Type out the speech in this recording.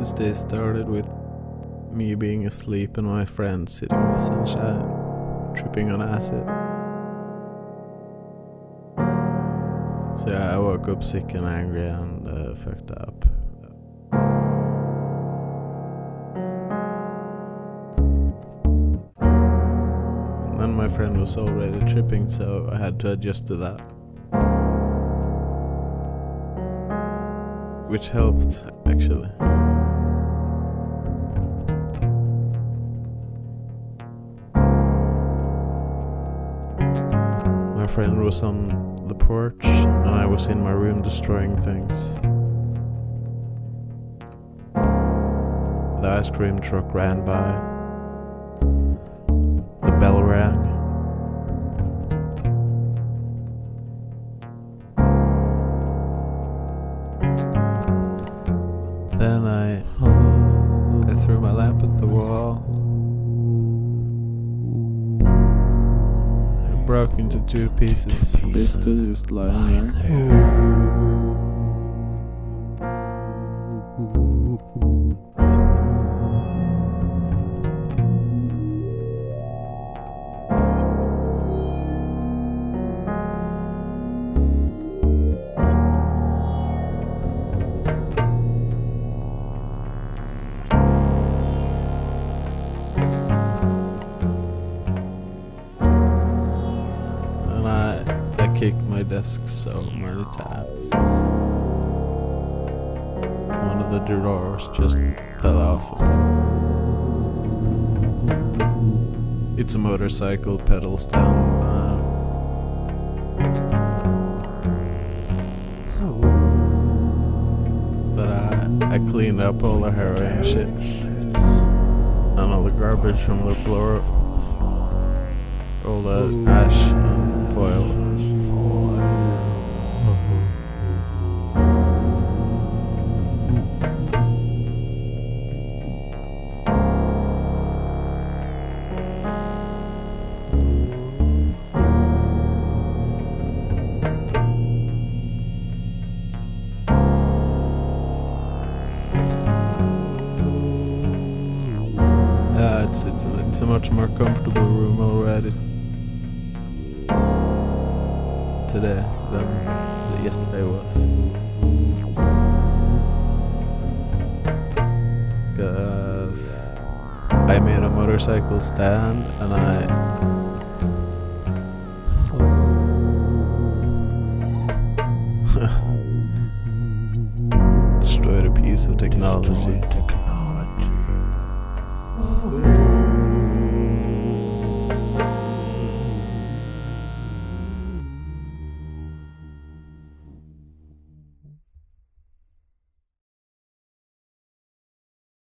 This day started with me being asleep and my friend sitting in the sunshine, tripping on acid. So yeah, I woke up sick and angry and fucked up. And then my friend was already tripping, so I had to adjust to that. Which helped, actually. My friend was on the porch and I was in my room destroying things. The ice cream truck ran by. The bell rang. Then I threw my lamp at the wall. It broke into 2 pieces. They're still just lying there. I kicked my desk so many times. One of the drawers just fell off. It's a motorcycle pedal stand. But I cleaned up all the heroin shit and all the garbage from the floor, all the ash and foil. It's a much more comfortable room already today than yesterday was. Because I made a motorcycle stand and I destroyed a piece of technology.